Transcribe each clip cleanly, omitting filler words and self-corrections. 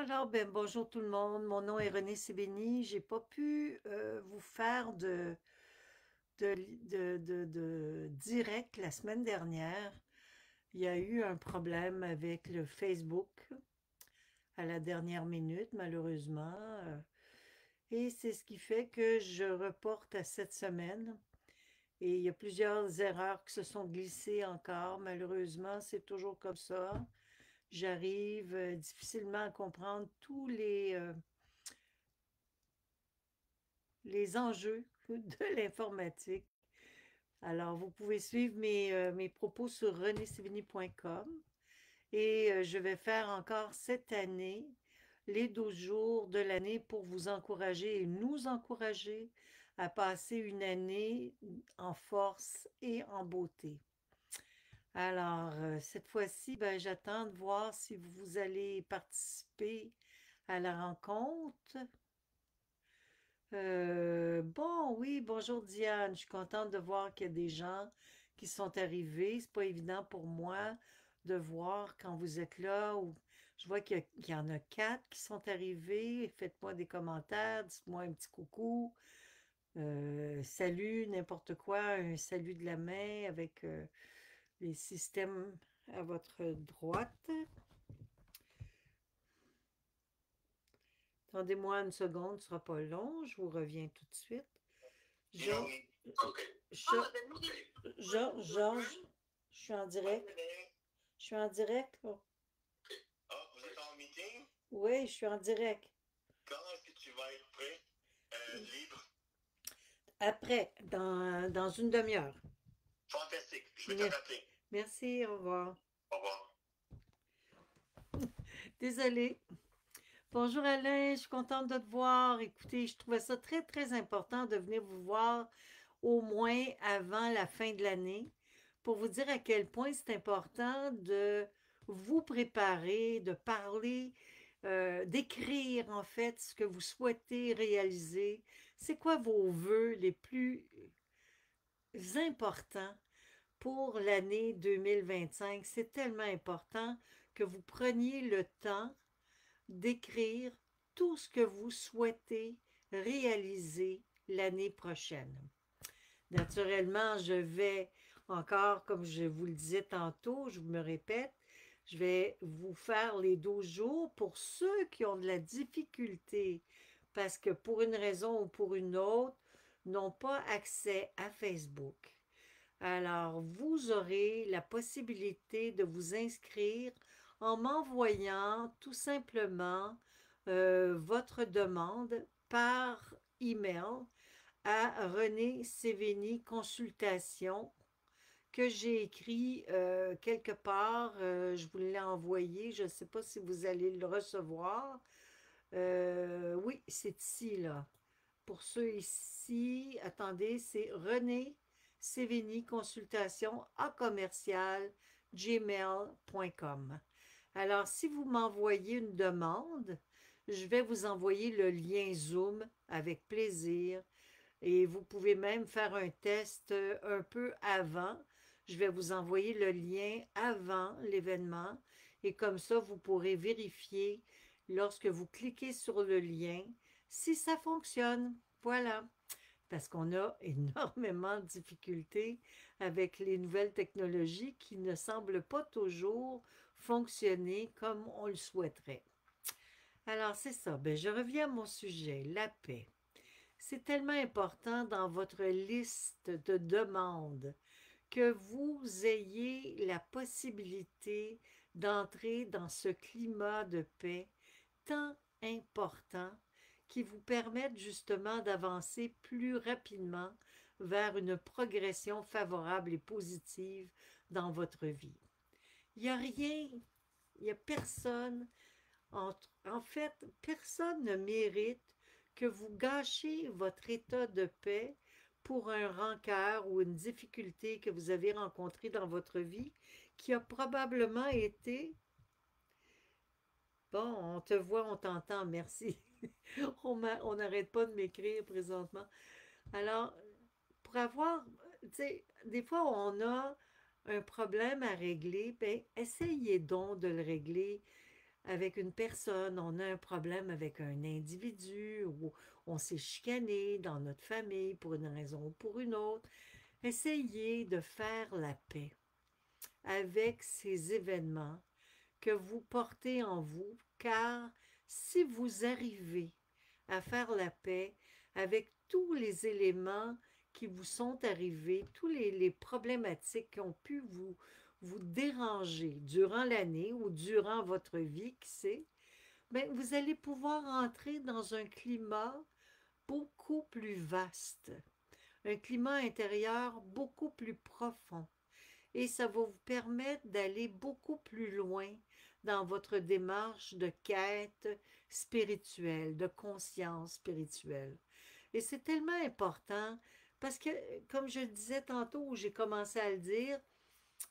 Alors, ben, bonjour tout le monde. Mon nom est René Sébény. J'ai pas pu vous faire de direct la semaine dernière. Il y a eu un problème avec le Facebook à la dernière minute, malheureusement. Et c'est ce qui fait que je reporte à cette semaine. Et il y a plusieurs erreurs qui se sont glissées encore. Malheureusement, c'est toujours comme ça. J'arrive difficilement à comprendre tous les enjeux de l'informatique. Alors, vous pouvez suivre mes propos sur renesevigny.com et je vais faire encore cette année les 12 jours de l'année pour vous encourager et nous encourager à passer une année en force et en beauté. Alors, cette fois-ci, ben, j'attends de voir si vous allez participer à la rencontre. Bon, oui, bonjour Diane. Je suis contente de voir qu'il y a des gens qui sont arrivés. C'est pas évident pour moi de voir quand vous êtes là. Je vois qu'il y en a quatre qui sont arrivés. Faites-moi des commentaires, dites-moi un petit coucou. Salut, n'importe quoi, un salut de la main avec les systèmes à votre droite. Attendez-moi une seconde, ce sera pas long. Je vous reviens tout de suite. Georges, Georges, je suis en direct. Je suis en direct, là. Ah, vous êtes en meeting? Oui, je suis en direct. Quand est-ce que tu vas être prêt? Libre? Après, dans une demi-heure. Fantastique. Je vais te Mer- rappeler. Merci, au revoir. Au revoir. Désolée. Bonjour Alain, je suis contente de te voir. Écoutez, je trouvais ça très, très important de venir vous voir au moins avant la fin de l'année pour vous dire à quel point c'est important de vous préparer, de parler, d'écrire en fait ce que vous souhaitez réaliser. C'est quoi vos vœux les plus importants pour l'année 2025? C'est tellement important que vous preniez le temps d'écrire tout ce que vous souhaitez réaliser l'année prochaine. Naturellement, je vais encore, comme je vous le disais tantôt, je me répète, je vais vous faire les 12 jours pour ceux qui ont de la difficulté parce que pour une raison ou pour une autre, n'ont pas accès à Facebook. Alors, vous aurez la possibilité de vous inscrire en m'envoyant tout simplement votre demande par email à René Sévény Consultation que j'ai écrit quelque part. Je vous l'ai envoyé. Je ne sais pas si vous allez le recevoir. Oui, c'est ici, là. Pour ceux ici, attendez, c'est René Sévény Consultation à commercial gmail.com. Alors, si vous m'envoyez une demande, je vais vous envoyer le lien Zoom avec plaisir et vous pouvez même faire un test un peu avant. Je vais vous envoyer le lien avant l'événement et comme ça, vous pourrez vérifier lorsque vous cliquez sur le lien si ça fonctionne. Voilà. Parce qu'on a énormément de difficultés avec les nouvelles technologies qui ne semblent pas toujours fonctionner comme on le souhaiterait. Alors, c'est ça. Ben, je reviens à mon sujet, la paix. C'est tellement important dans votre liste de demandes que vous ayez la possibilité d'entrer dans ce climat de paix tant important qui vous permette justement d'avancer plus rapidement vers une progression favorable et positive dans votre vie. Il n'y a rien, il n'y a personne, en fait, personne ne mérite que vous gâchiez votre état de paix pour un rancœur ou une difficulté que vous avez rencontrée dans votre vie qui a probablement été... Bon, on te voit, on t'entend, merci. On n'arrête pas de m'écrire présentement. Alors, pour avoir, tu sais, des fois on a un problème à régler, ben essayez donc de le régler avec une personne, on a un problème avec un individu ou on s'est chicané dans notre famille pour une raison ou pour une autre, essayez de faire la paix avec ces événements que vous portez en vous, car si vous arrivez à faire la paix avec tous les éléments qui vous sont arrivés, tous les problématiques qui ont pu vous déranger durant l'année ou durant votre vie, qui sait, bien, vous allez pouvoir entrer dans un climat beaucoup plus vaste, un climat intérieur beaucoup plus profond. Et ça va vous permettre d'aller beaucoup plus loin dans votre démarche de quête spirituelle, de conscience spirituelle. Et c'est tellement important parce que, comme je le disais tantôt, où j'ai commencé à le dire,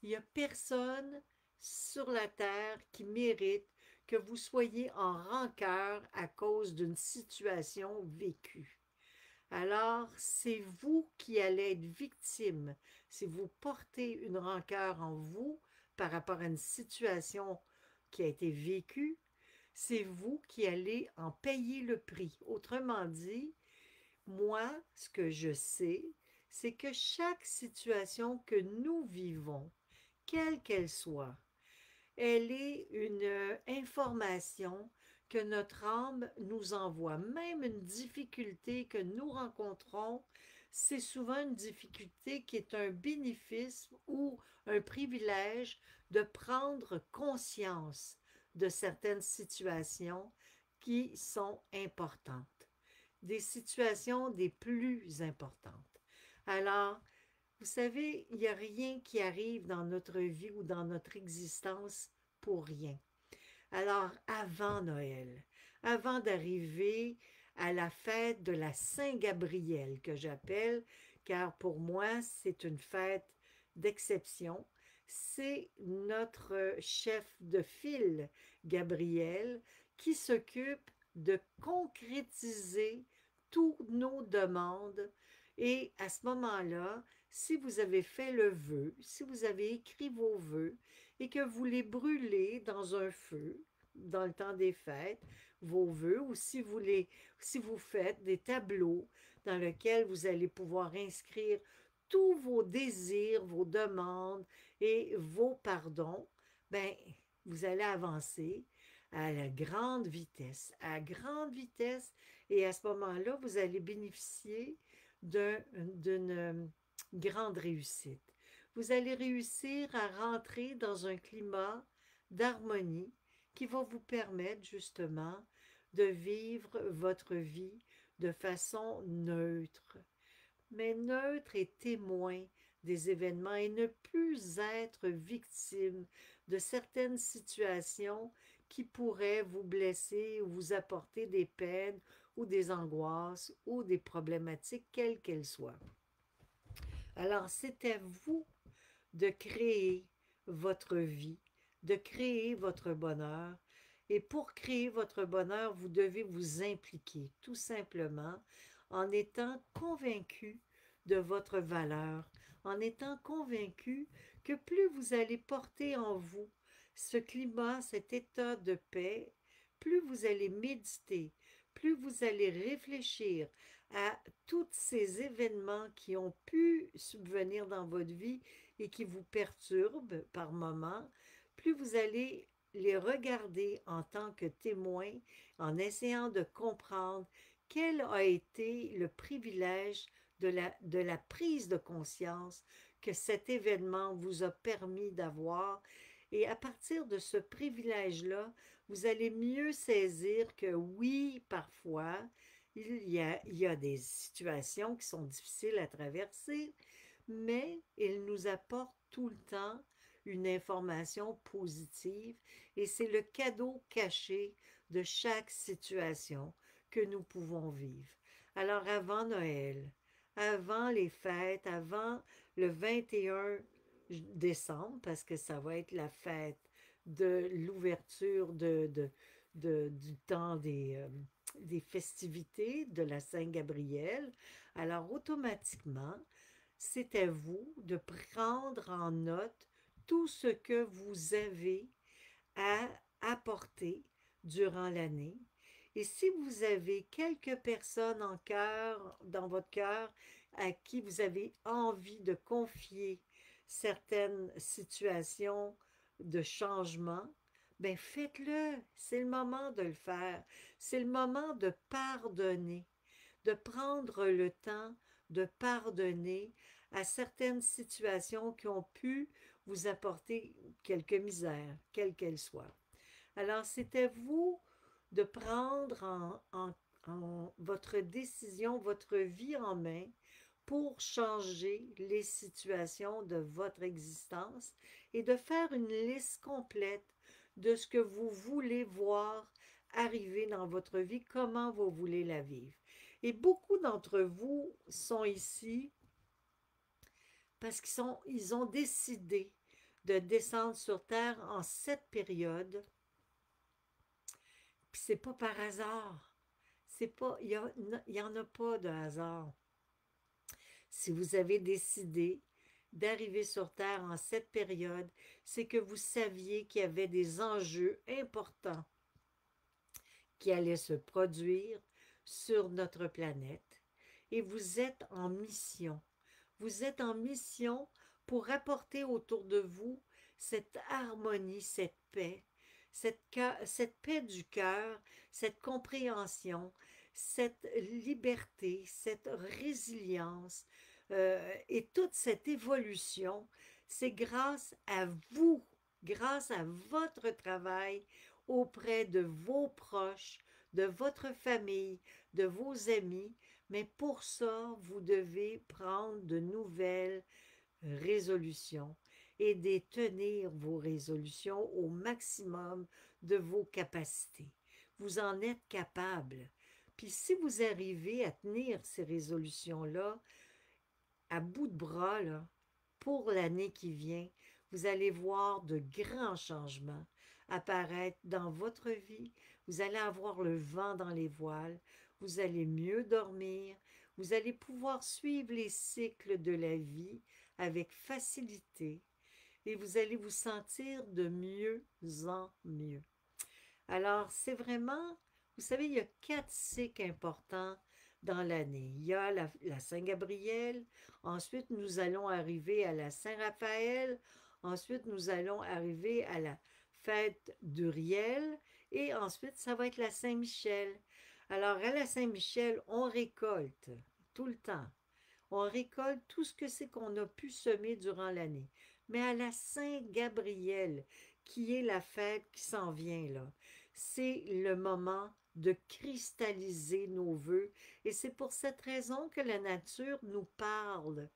il n'y a personne sur la terre qui mérite que vous soyez en rancœur à cause d'une situation vécue. Alors, c'est vous qui allez être victime si vous portez une rancœur en vous par rapport à une situation qui a été vécue. C'est vous qui allez en payer le prix. Autrement dit, moi, ce que je sais, c'est que chaque situation que nous vivons, quelle qu'elle soit, elle est une information que notre âme nous envoie. Même une difficulté que nous rencontrons, c'est souvent une difficulté qui est un bénéfice ou un privilège de prendre conscience de certaines situations qui sont importantes, des situations des plus importantes. Alors, vous savez, il n'y a rien qui arrive dans notre vie ou dans notre existence pour rien. Alors, avant Noël, avant d'arriver à la fête de la Saint-Gabriel, que j'appelle, car pour moi, c'est une fête d'exception, c'est notre chef de file, Gabriel, qui s'occupe de concrétiser toutes nos demandes. Et à ce moment-là, si vous avez fait le vœu, si vous avez écrit vos vœux et que vous les brûlez dans un feu, dans le temps des fêtes, vos vœux, ou si vous faites des tableaux dans lesquels vous allez pouvoir inscrire tous vos désirs, vos demandes et vos pardons, ben, vous allez avancer à la grande vitesse, et à ce moment-là, vous allez bénéficier d'une grande réussite. Vous allez réussir à rentrer dans un climat d'harmonie qui va vous permettre justement de vivre votre vie de façon neutre, mais neutre et témoin des événements et ne plus être victime de certaines situations qui pourraient vous blesser ou vous apporter des peines ou des angoisses ou des problématiques, quelles qu'elles soient. Alors, c'est à vous de créer votre vie, de créer votre bonheur. Et pour créer votre bonheur, vous devez vous impliquer, tout simplement, en étant convaincu de votre valeur, en étant convaincu que plus vous allez porter en vous ce climat, cet état de paix, plus vous allez méditer, plus vous allez réfléchir à tous ces événements qui ont pu subvenir dans votre vie et qui vous perturbent par moments, plus vous allez les regarder en tant que témoin, en essayant de comprendre quel a été le privilège de la prise de conscience que cet événement vous a permis d'avoir. Et à partir de ce privilège-là, vous allez mieux saisir que oui, parfois, il y a des situations qui sont difficiles à traverser, mais il nous apporte tout le temps une information positive et c'est le cadeau caché de chaque situation que nous pouvons vivre. Alors avant Noël, avant les fêtes, avant le 21 décembre, parce que ça va être la fête de l'ouverture du temps des festivités de la Saint-Gabriel, alors automatiquement, c'est à vous de prendre en note tout ce que vous avez à apporter durant l'année. Et si vous avez quelques personnes en cœur, dans votre cœur, à qui vous avez envie de confier certaines situations de changement, ben faites-le. C'est le moment de le faire. C'est le moment de pardonner, de prendre le temps de pardonner à certaines situations qui ont pu vous apporter quelque misère, quelle qu'elle soit. Alors, c'est à vous de prendre votre décision, votre vie en main pour changer les situations de votre existence et de faire une liste complète de ce que vous voulez voir arriver dans votre vie, comment vous voulez la vivre. Et beaucoup d'entre vous sont ici parce ils ont décidé de descendre sur Terre en cette période. Puis c'est pas par hasard. C'est pas, y en a pas de hasard. Si vous avez décidé d'arriver sur Terre en cette période, c'est que vous saviez qu'il y avait des enjeux importants qui allaient se produire sur notre planète. Et vous êtes en mission. Vous êtes en mission pour apporter autour de vous cette harmonie, cette paix du cœur, cette compréhension, cette liberté, cette résilience et toute cette évolution. C'est grâce à votre travail auprès de vos proches, de votre famille, de vos amis, mais pour ça, vous devez prendre de nouvelles résolutions et de tenir vos résolutions au maximum de vos capacités. Vous en êtes capable. Puis si vous arrivez à tenir ces résolutions-là à bout de bras, là, pour l'année qui vient, vous allez voir de grands changements apparaître dans votre vie. Vous allez avoir le vent dans les voiles, vous allez mieux dormir, vous allez pouvoir suivre les cycles de la vie avec facilité et vous allez vous sentir de mieux en mieux. Alors, c'est vraiment, vous savez, il y a 4 cycles importants dans l'année. Il y a la Saint-Gabriel, ensuite nous allons arriver à la Saint-Raphaël, ensuite nous allons arriver à la fête d'Uriel et ensuite ça va être la Saint-Michel. Alors à la Saint-Michel, on récolte tout le temps. On récolte tout ce que c'est qu'on a pu semer durant l'année. Mais à la Saint-Gabriel, qui est la fête qui s'en vient là, c'est le moment de cristalliser nos vœux. Et c'est pour cette raison que la nature nous parle.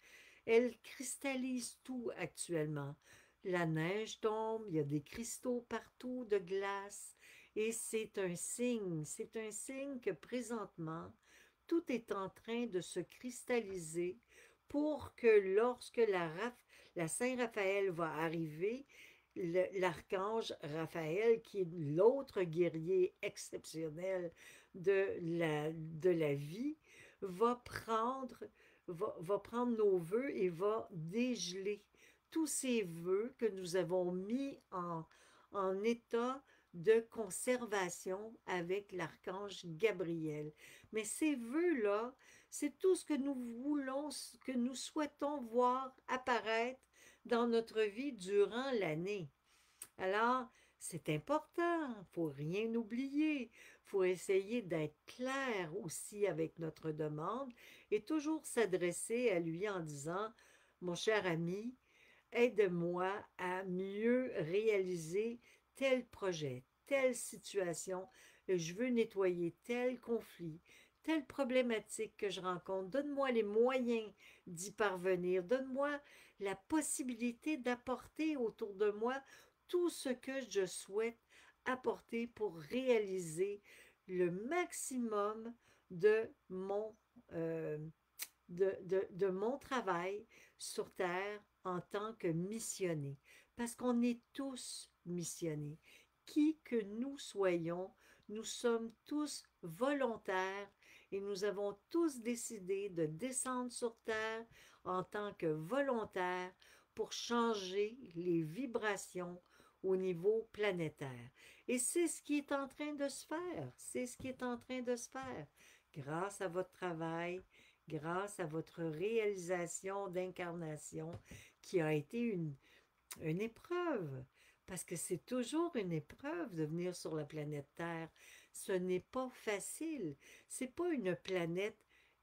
Elle cristallise tout actuellement. La neige tombe, il y a des cristaux partout de glace. Et c'est un signe que présentement, tout est en train de se cristalliser pour que lorsque la Saint-Raphaël va arriver, l'archange Raphaël, qui est l'autre guerrier exceptionnel de la vie, va prendre nos vœux et va dégeler tous ces vœux que nous avons mis en état de conservation avec l'archange Gabriel. Mais ces vœux-là, c'est tout ce que nous voulons, ce que nous souhaitons voir apparaître dans notre vie durant l'année. Alors, c'est important, il ne faut rien oublier, il faut essayer d'être clair aussi avec notre demande et toujours s'adresser à lui en disant, mon cher ami, aide-moi à mieux réaliser tel projet, telle situation, je veux nettoyer tel conflit, telle problématique que je rencontre, donne-moi les moyens d'y parvenir, donne-moi la possibilité d'apporter autour de moi tout ce que je souhaite apporter pour réaliser le maximum de euh, de mon travail sur Terre en tant que missionné. Parce qu'on est tous missionnés. Qui que nous soyons, nous sommes tous volontaires et nous avons tous décidé de descendre sur Terre en tant que volontaires pour changer les vibrations au niveau planétaire. Et c'est ce qui est en train de se faire. C'est ce qui est en train de se faire. Grâce à votre travail, grâce à votre réalisation d'incarnation qui a été une épreuve. Parce que c'est toujours une épreuve de venir sur la planète Terre. Ce n'est pas facile. C'est pas une planète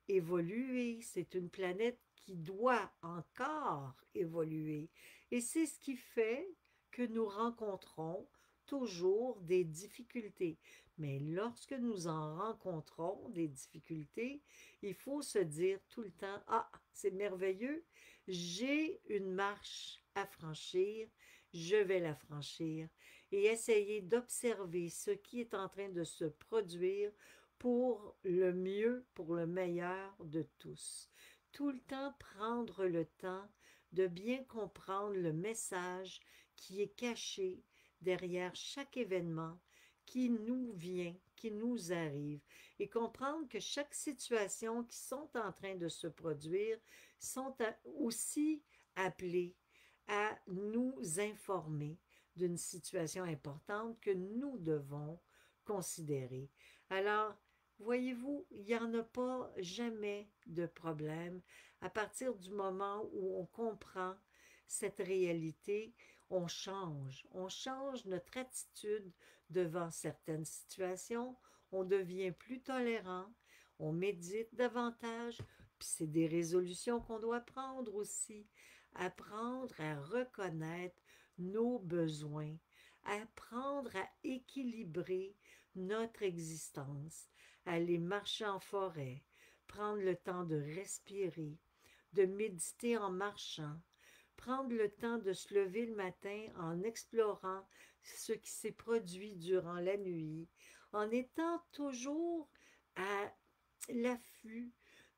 évoluée, c'est une planète qui doit encore évoluer. Et c'est ce qui fait que nous rencontrons toujours des difficultés. Mais lorsque nous en rencontrons des difficultés, il faut se dire tout le temps, ah, c'est merveilleux, j'ai une marche à franchir, je vais la franchir et essayer d'observer ce qui est en train de se produire pour le mieux, pour le meilleur de tous. Tout le temps prendre le temps de bien comprendre le message qui est caché derrière chaque événement qui nous vient, qui nous arrive, et comprendre que chaque situation qui sont en train de se produire sont aussi appelées à nous informer d'une situation importante que nous devons considérer. Alors, voyez-vous, il n'y en a pas jamais de problème. À partir du moment où on comprend cette réalité, on change notre attitude devant certaines situations, on devient plus tolérant, on médite davantage, puis c'est des résolutions qu'on doit prendre aussi. Apprendre à reconnaître nos besoins, apprendre à équilibrer notre existence, aller marcher en forêt, prendre le temps de respirer, de méditer en marchant, prendre le temps de se lever le matin en explorant ce qui s'est produit durant la nuit, en étant toujours à l'affût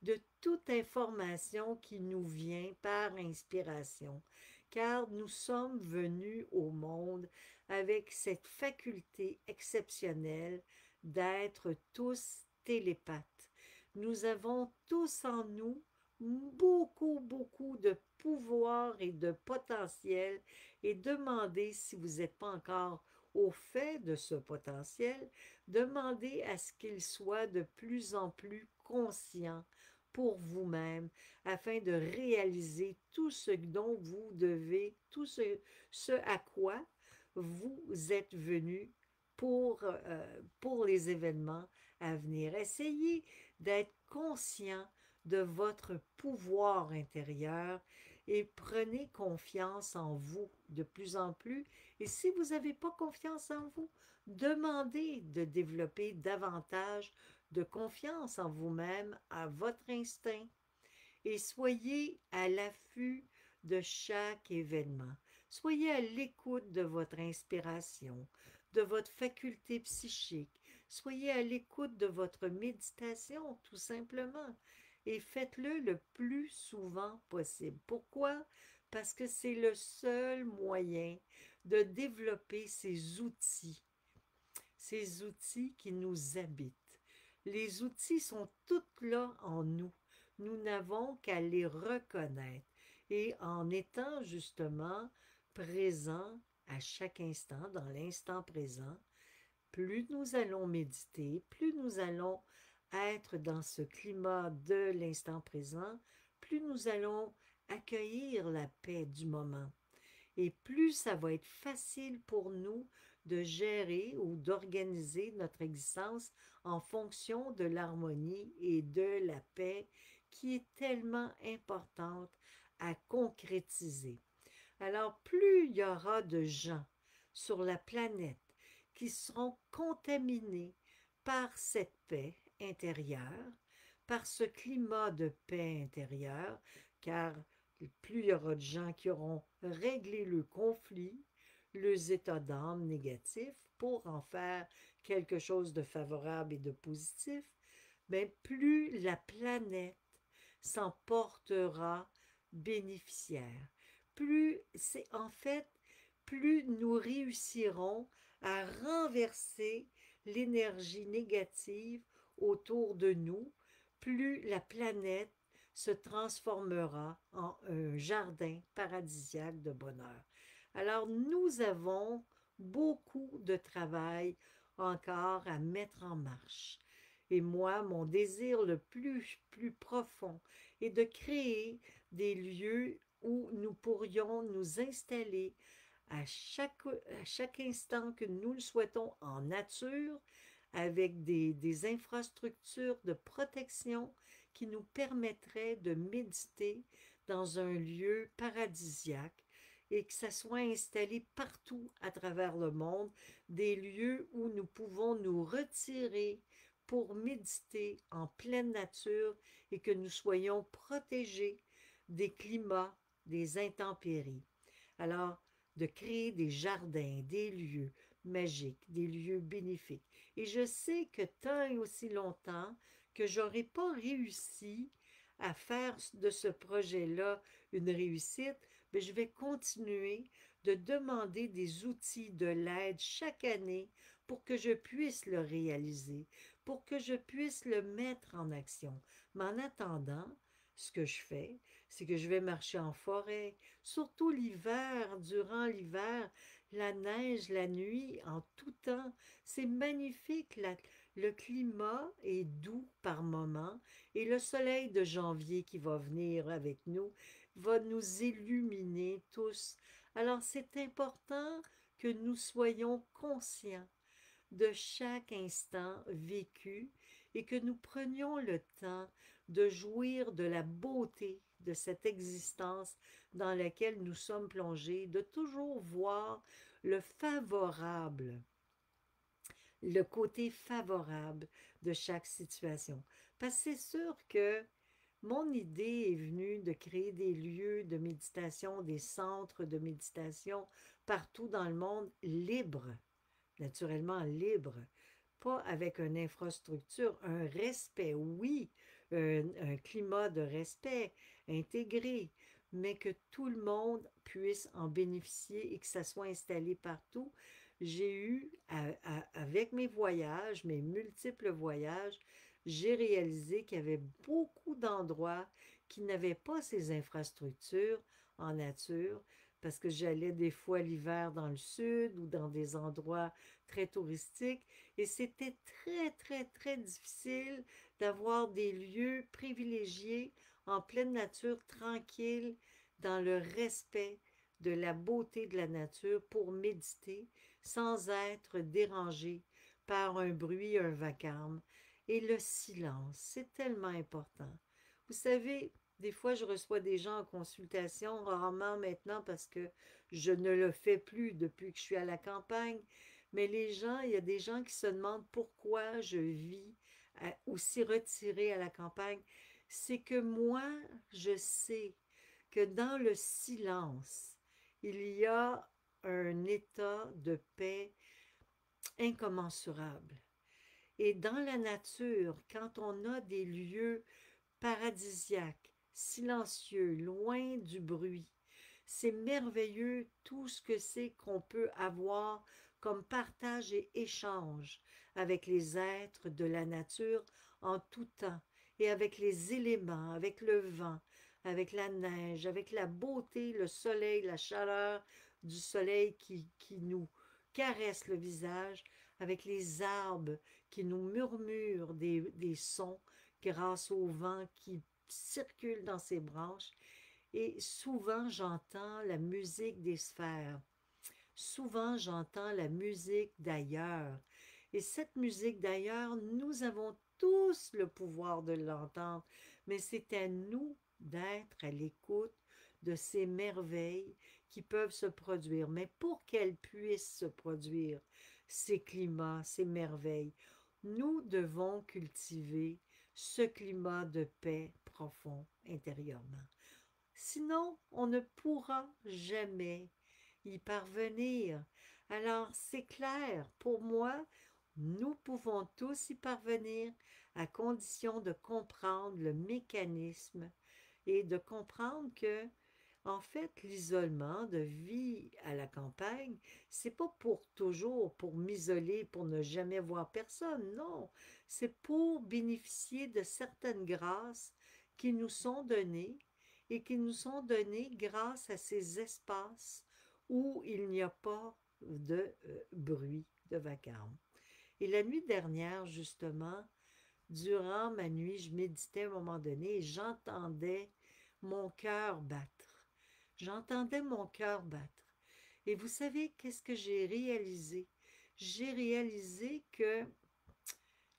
de toute information qui nous vient par inspiration, car nous sommes venus au monde avec cette faculté exceptionnelle d'être tous télépathes. Nous avons tous en nous beaucoup, beaucoup de pouvoir et de potentiel, et demandez, si vous n'êtes pas encore au fait de ce potentiel, demandez à ce qu'il soit de plus en plus conscient pour vous-même, afin de réaliser tout ce dont vous devez, ce à quoi vous êtes venu pour les événements à venir. Essayez d'être conscient de votre pouvoir intérieur et prenez confiance en vous de plus en plus. Et si vous n'avez pas confiance en vous, demandez de développer davantage de confiance en vous-même, à votre instinct, et soyez à l'affût de chaque événement. Soyez à l'écoute de votre inspiration, de votre faculté psychique. Soyez à l'écoute de votre méditation, tout simplement. Et faites-le le plus souvent possible. Pourquoi? Parce que c'est le seul moyen de développer ces outils qui nous habitent. Les outils sont tous là en nous. Nous n'avons qu'à les reconnaître. Et en étant justement présents à chaque instant, dans l'instant présent, plus nous allons méditer, plus nous allons être dans ce climat de l'instant présent, plus nous allons accueillir la paix du moment. Et plus ça va être facile pour nous de gérer ou d'organiser notre existence en fonction de l'harmonie et de la paix qui est tellement importante à concrétiser. Alors, plus il y aura de gens sur la planète qui seront contaminés par cette paix intérieure, par ce climat de paix intérieure, car plus il y aura de gens qui auront réglé le conflit, les états d'âme négatifs, pour en faire quelque chose de favorable et de positif, mais plus la planète s'en portera bénéficiaire. Plus c'est en fait, plus nous réussirons à renverser l'énergie négative autour de nous, plus la planète se transformera en un jardin paradisiaque de bonheur. Alors nous avons beaucoup de travail encore à mettre en marche. Et moi, mon désir le plus profond est de créer des lieux où nous pourrions nous installer à chaque instant que nous le souhaitons en nature, avec des infrastructures de protection qui nous permettraient de méditer dans un lieu paradisiaque et que ça soit installé partout à travers le monde, des lieux où nous pouvons nous retirer pour méditer en pleine nature et que nous soyons protégés des climats, des intempéries. Alors, de créer des jardins, des lieux magiques, des lieux bénéfiques. Et je sais que tant et aussi longtemps que j'aurais pas réussi à faire de ce projet-là une réussite, mais je vais continuer de demander des outils de l'aide chaque année pour que je puisse le réaliser, pour que je puisse le mettre en action. Mais en attendant, ce que je fais, c'est que je vais marcher en forêt, surtout l'hiver, durant l'hiver, la neige, la nuit, en tout temps. C'est magnifique. Le climat est doux par moments et le soleil de janvier qui va venir avec nous va nous illuminer tous. Alors c'est important que nous soyons conscients de chaque instant vécu et que nous prenions le temps de jouir de la beauté de cette existence dans laquelle nous sommes plongés, de toujours voir le favorable, le côté favorable de chaque situation. Parce que c'est sûr que mon idée est venue de créer des lieux de méditation, des centres de méditation partout dans le monde libres, naturellement libre, pas avec une infrastructure, un respect, oui, un climat de respect intégré, mais que tout le monde puisse en bénéficier et que ça soit installé partout. J'ai eu, avec mes voyages, mes multiples voyages, j'ai réalisé qu'il y avait beaucoup d'endroits qui n'avaient pas ces infrastructures en nature, parce que j'allais des fois l'hiver dans le sud ou dans des endroits très touristiques et c'était très difficile d'avoir des lieux privilégiés en pleine nature, tranquille, dans le respect de la beauté de la nature pour méditer sans être dérangé par un bruit, un vacarme. Et le silence, c'est tellement important. Vous savez, des fois, je reçois des gens en consultation, rarement maintenant parce que je ne le fais plus depuis que je suis à la campagne. Mais les gens, il y a des gens qui se demandent pourquoi je vis aussi retirée à la campagne. C'est que moi, je sais que dans le silence, il y a un état de paix incommensurable. Et dans la nature, quand on a des lieux paradisiaques, silencieux, loin du bruit, c'est merveilleux tout ce que c'est qu'on peut avoir comme partage et échange avec les êtres de la nature en tout temps et avec les éléments, avec le vent, avec la neige, avec la beauté, le soleil, la chaleur du soleil qui nous caresse le visage, avec les arbres qui nous murmurent des sons grâce au vent qui circule dans ses branches. Et souvent, j'entends la musique des sphères. Souvent, j'entends la musique d'ailleurs. Et cette musique d'ailleurs, nous avons tous le pouvoir de l'entendre, mais c'est à nous d'être à l'écoute de ces merveilles qui peuvent se produire. Mais pour qu'elles puissent se produire, ces climats, ces merveilles, nous devons cultiver ce climat de paix profond intérieurement. Sinon, on ne pourra jamais y parvenir. Alors, c'est clair, pour moi, nous pouvons tous y parvenir à condition de comprendre le mécanisme et de comprendre que, en fait, l'isolement de vie à la campagne, c'est pas pour toujours, pour m'isoler, pour ne jamais voir personne, non. C'est pour bénéficier de certaines grâces qui nous sont données et qui nous sont données grâce à ces espaces où il n'y a pas de bruit, de vacarme. Et la nuit dernière, justement, durant ma nuit, je méditais à un moment donné et j'entendais mon cœur battre. J'entendais mon cœur battre. Et vous savez qu'est-ce que j'ai réalisé? J'ai réalisé que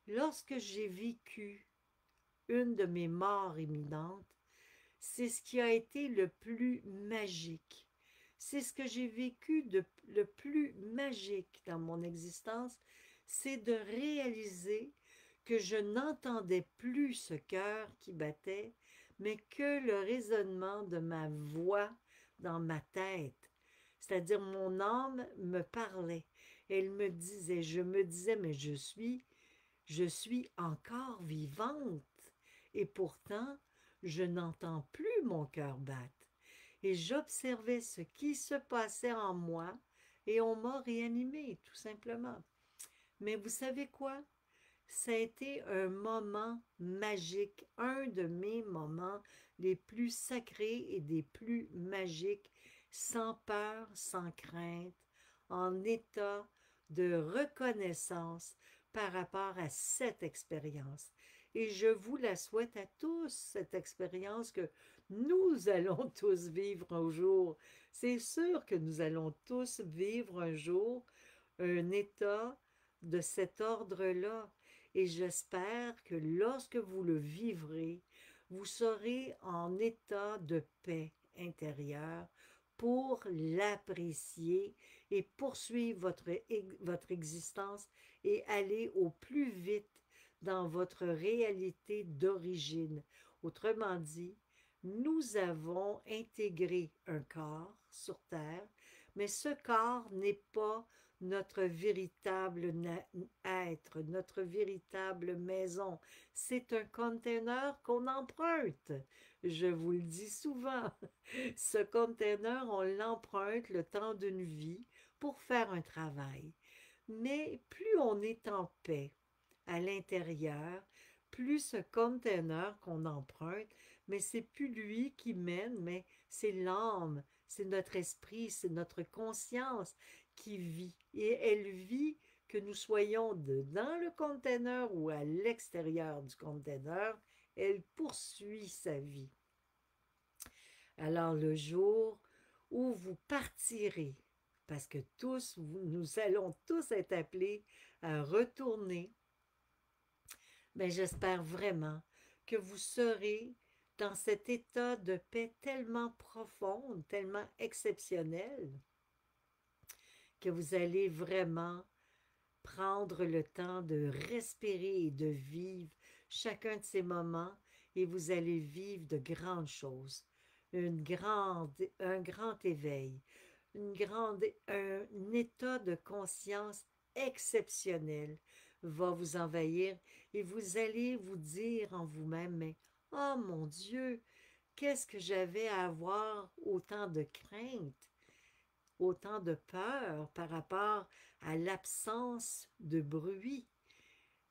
lorsque j'ai vécu une de mes morts imminentes, c'est ce qui a été le plus magique. C'est ce que j'ai vécu de le plus magique dans mon existence, c'est de réaliser que je n'entendais plus ce cœur qui battait, mais que le résonnement de ma voix dans ma tête. C'est-à-dire mon âme me parlait. Elle me disait, je me disais, mais je suis encore vivante. Et pourtant, je n'entends plus mon cœur battre. Et j'observais ce qui se passait en moi et on m'a réanimé, tout simplement. Mais vous savez quoi? Ça a été un moment magique, un de mes moments les plus sacrés et des plus magiques, sans peur, sans crainte, en état de reconnaissance par rapport à cette expérience. Et je vous la souhaite à tous, cette expérience que nous allons tous vivre un jour. C'est sûr que nous allons tous vivre un jour un état de cet ordre-là. Et j'espère que lorsque vous le vivrez, vous serez en état de paix intérieure pour l'apprécier et poursuivre votre existence et aller au plus vite dans votre réalité d'origine. Autrement dit, nous avons intégré un corps sur Terre, mais ce corps n'est pas notre véritable être, notre véritable maison. C'est un conteneur qu'on emprunte. Je vous le dis souvent. Ce conteneur, on l'emprunte le temps d'une vie pour faire un travail. Mais plus on est en paix à l'intérieur, plus ce conteneur qu'on emprunte, mais c'est plus lui qui mène, mais c'est l'âme, c'est notre esprit, c'est notre conscience qui vit. Et elle vit que nous soyons dans le conteneur ou à l'extérieur du conteneur, elle poursuit sa vie. Alors le jour où vous partirez, parce que nous allons tous être appelés à retourner, mais j'espère vraiment que vous serez dans cet état de paix tellement profond, tellement exceptionnel, que vous allez vraiment prendre le temps de respirer et de vivre chacun de ces moments et vous allez vivre de grandes choses, un grand éveil, un état de conscience exceptionnel va vous envahir et vous allez vous dire en vous-même, mais oh mon Dieu, qu'est-ce que j'avais à avoir autant de crainte, autant de peur par rapport à l'absence de bruit.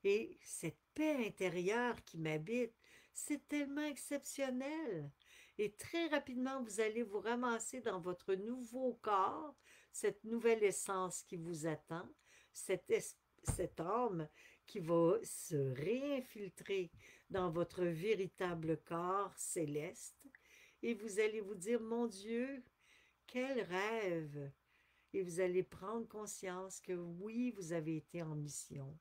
Et cette paix intérieure qui m'habite, c'est tellement exceptionnel. Et très rapidement, vous allez vous ramasser dans votre nouveau corps, cette nouvelle essence qui vous attend, cette âme qui va se réinfiltrer dans votre véritable corps céleste. Et vous allez vous dire, mon Dieu, quel rêve! Et vous allez prendre conscience que oui, vous avez été en mission.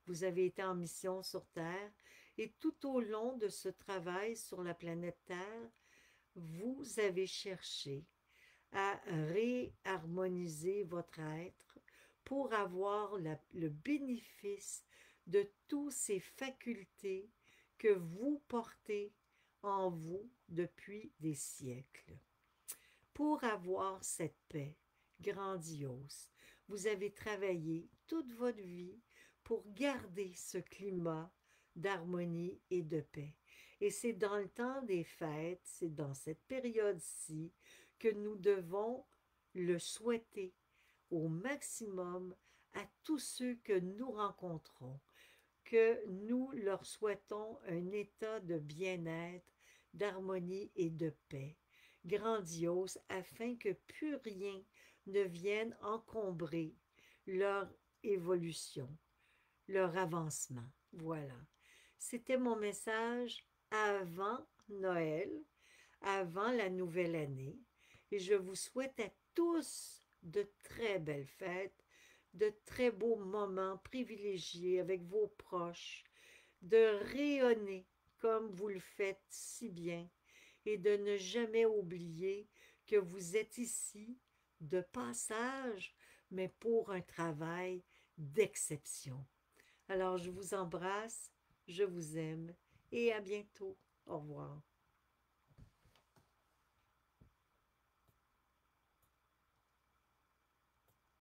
Vous avez été en mission sur Terre et tout au long de ce travail sur la planète Terre, vous avez cherché à réharmoniser votre être pour avoir le bénéfice de toutes ces facultés que vous portez en vous depuis des siècles. Pour avoir cette paix grandiose, vous avez travaillé toute votre vie pour garder ce climat d'harmonie et de paix. Et c'est dans le temps des fêtes, c'est dans cette période-ci que nous devons le souhaiter au maximum à tous ceux que nous rencontrons, que nous leur souhaitons un état de bien-être, d'harmonie et de paix grandiose afin que plus rien ne viennent encombrer leur évolution, leur avancement. Voilà. C'était mon message avant Noël, avant la nouvelle année. Et je vous souhaite à tous de très belles fêtes, de très beaux moments privilégiés avec vos proches, de rayonner comme vous le faites si bien et de ne jamais oublier que vous êtes ici de passage, mais pour un travail d'exception. Alors, je vous embrasse, je vous aime et à bientôt. Au revoir.